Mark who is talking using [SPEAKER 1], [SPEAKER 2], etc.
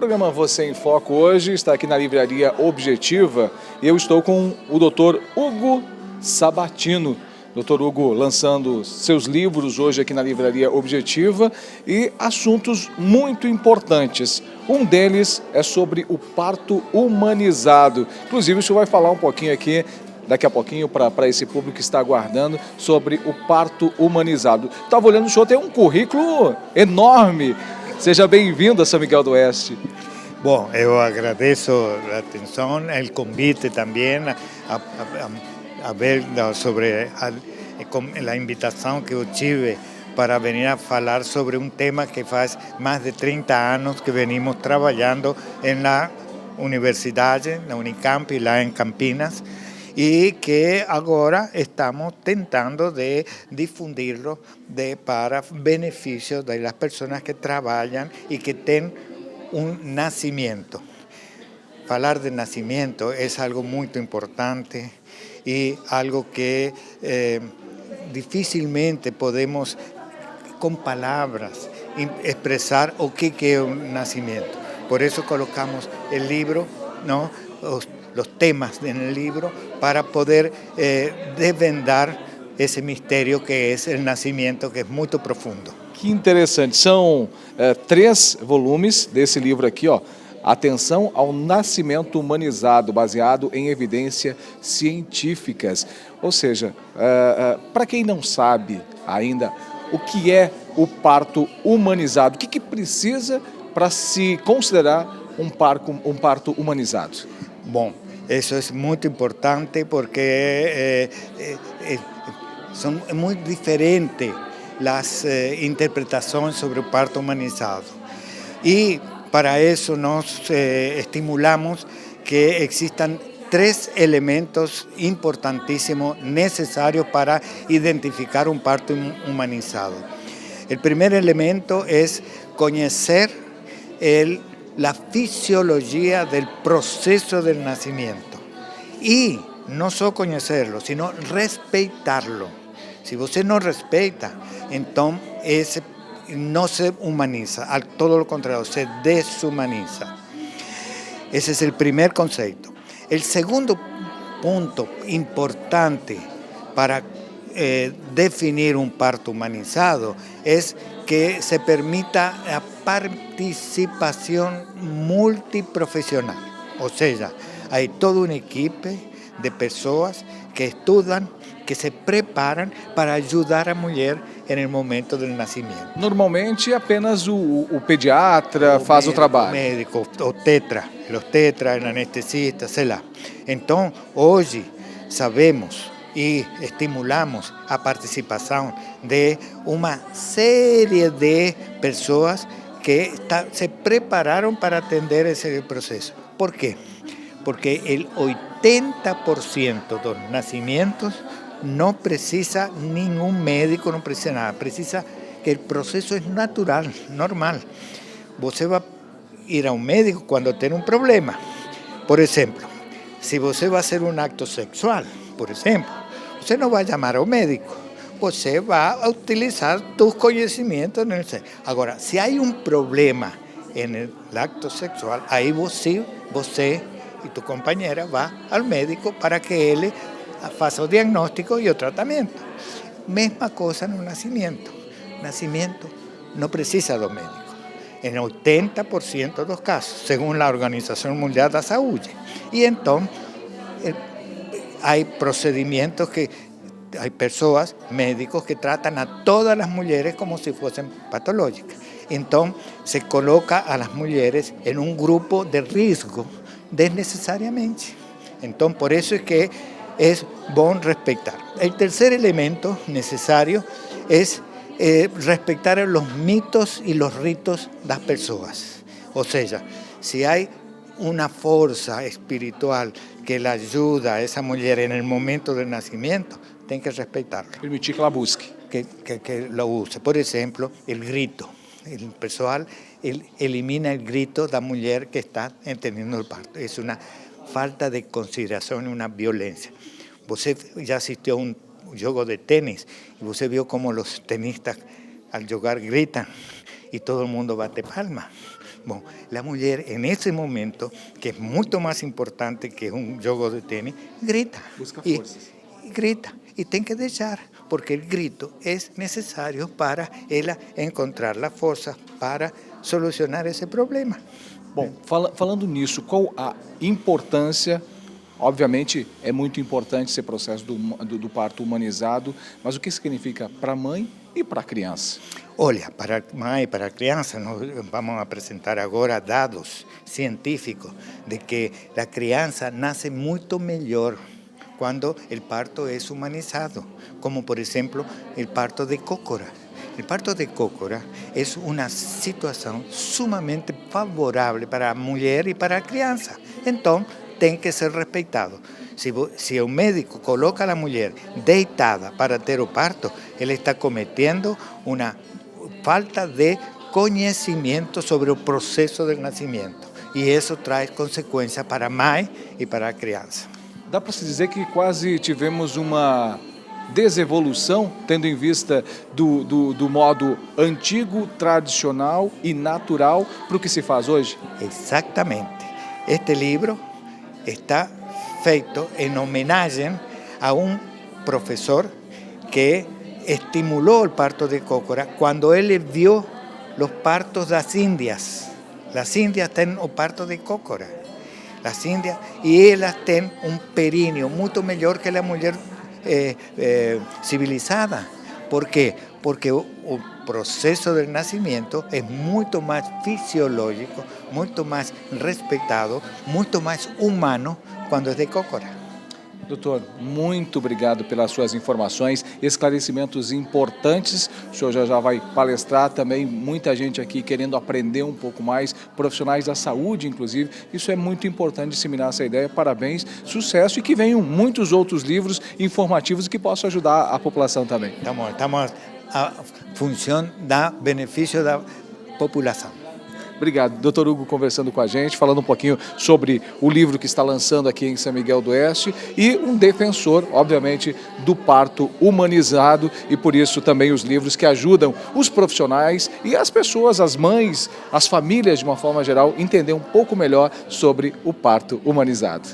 [SPEAKER 1] programa Você em Foco hoje está aqui na Livraria Objetiva e eu estou com o Dr. Hugo Sabatino. Dr. Hugo lançando seus livros hoje aqui na Livraria Objetiva e assuntos muito importantes. Um deles é sobre o parto humanizado. Inclusive, o senhor vai falar um pouquinho aqui, daqui a pouquinho, para esse público que está aguardando, sobre o parto humanizado. Estava olhando, o senhor tem um currículo enorme. Seja bem-vindo a São Miguel do Oeste.
[SPEAKER 2] Bom, eu agradeço a atenção, o convite também, a ver sobre a invitação que eu tive para vir a falar sobre um tema que faz mais de 30 anos que venimos trabalhando na universidade, na Unicamp, lá em Campinas, e que agora estamos tentando de difundirlo para benefício das pessoas que trabalham e que têm um nascimento. Falar de nascimento é algo muito importante e algo que dificilmente podemos, com palavras, expressar o que é um nascimento. Por isso colocamos o livro, ¿no? Los temas en el libro para poder desvendar esse mistério que é o nascimento, que é muito profundo.
[SPEAKER 1] Que interessante. São 3 volumes desse livro aqui, ó. Atenção ao nascimento humanizado, baseado em evidências científicas. Ou seja, para quem não sabe ainda o que é o parto humanizado, o que precisa para se considerar um parto humanizado?
[SPEAKER 2] Bom, isso é muito importante porque são muito diferentes as interpretações sobre o parto humanizado. E para isso nós estimulamos que existam 3 elementos importantíssimos necessários para identificar um parto humanizado. O primeiro elemento é conhecer la fisiología del proceso del nacimiento. Y no solo conocerlo, sino respetarlo. Si você no respeta, entonces no se humaniza, al todo lo contrario, se deshumaniza. Ese es el primer concepto. El segundo punto importante para definir un parto humanizado es que se permita la participación multiprofesional. O sea, hay todo un equipo de personas que estudian, que se preparam para ajudar a mulher no momento do nascimento.
[SPEAKER 1] Normalmente apenas o pediatra faz o trabalho.
[SPEAKER 2] O médico, os tetra, o anestesista, sei lá. Então, hoje sabemos e estimulamos a participação de uma série de pessoas que se prepararam para atender esse processo. Por quê? Porque o 80% dos nascimentos não precisa nenhum médico, não precisa nada. Precisa que o processo é natural, normal. Você vai ir a um médico quando tem um problema. Por exemplo, se você vai fazer um acto sexual, por exemplo, você não vai chamar ao médico. Você vai utilizar tus conhecimentos. Agora, se há um problema no acto sexual, aí você e tu companheira vão ao médico para que ele faça o diagnóstico e o tratamento. Mesma coisa no nascimento. Nascimento não precisa do médico. Em 80% dos casos, segundo a Organização Mundial da Saúde. E então, há procedimentos que há pessoas, médicos, que tratam a todas as mulheres como se fossem patológicas. Então, se coloca a las mulheres em um grupo de risco desnecesariamente. Então, por isso é que é bom respeitar. O terceiro elemento necessário é respeitar os mitos e os ritos das pessoas. Ou seja, se há uma força espiritual que la ajuda a essa mulher no momento do nascimento, tem que respeitarlo.
[SPEAKER 1] Permitir que ela busque.
[SPEAKER 2] Que lo use. Por exemplo, o grito. O pessoal elimina o grito da mulher que está tendo o parto. É uma falta de consideração e uma violência. Você já assistiu a um jogo de tênis e você viu como os tenistas, ao jogar, gritam e todo mundo bate palma. Bom, a mulher, nesse momento, que é muito mais importante que jogo de tênis, grita.
[SPEAKER 1] Busca forças.
[SPEAKER 2] E grita. E tem que deixar, porque o grito é necessário para ela encontrar a força para solucionar esse problema.
[SPEAKER 1] Bom, falando nisso, qual a importância? Obviamente é muito importante esse processo do parto humanizado, mas o que significa para a mãe e para a criança?
[SPEAKER 2] Olha, para a mãe e para a criança, nós vamos apresentar agora dados científicos de que a criança nasce muito melhor quando o parto é humanizado, como por exemplo o parto de cócora. O parto de cócora é uma situação sumamente favorável para a mulher e para a criança. Então, tem que ser respeitado. Se o médico coloca a mulher deitada para ter o parto, ele está cometendo uma falta de conhecimento sobre o processo do nascimento. E isso traz consequências para a mãe e para a criança.
[SPEAKER 1] Dá para se dizer que quase tivemos uma desevolução, tendo em vista do modo antigo, tradicional e natural para o que se faz hoje?
[SPEAKER 2] Exatamente. Este livro está feito em homenagem a um professor que estimulou o parto de cócora quando ele viu os partos das Índias. As Índias têm o parto de cócora. As Índias, e elas têm um períneo muito melhor que a mulher civilizada. Por quê? Porque o processo do nascimento é muito mais fisiológico, muito mais respeitado, muito mais humano quando é de cócora.
[SPEAKER 1] Doutor, muito obrigado pelas suas informações, esclarecimentos importantes. O senhor já vai palestrar também, muita gente aqui querendo aprender um pouco mais, profissionais da saúde, inclusive. Isso é muito importante disseminar essa ideia. Parabéns, sucesso e que venham muitos outros livros informativos que possam ajudar a população também.
[SPEAKER 2] Estamos a função da benefício da população.
[SPEAKER 1] Obrigado. Doutor Hugo conversando com a gente, falando um pouquinho sobre o livro que está lançando aqui em São Miguel do Oeste e um defensor, obviamente, do parto humanizado e por isso também os livros que ajudam os profissionais e as pessoas, as mães, as famílias de uma forma geral, entender um pouco melhor sobre o parto humanizado.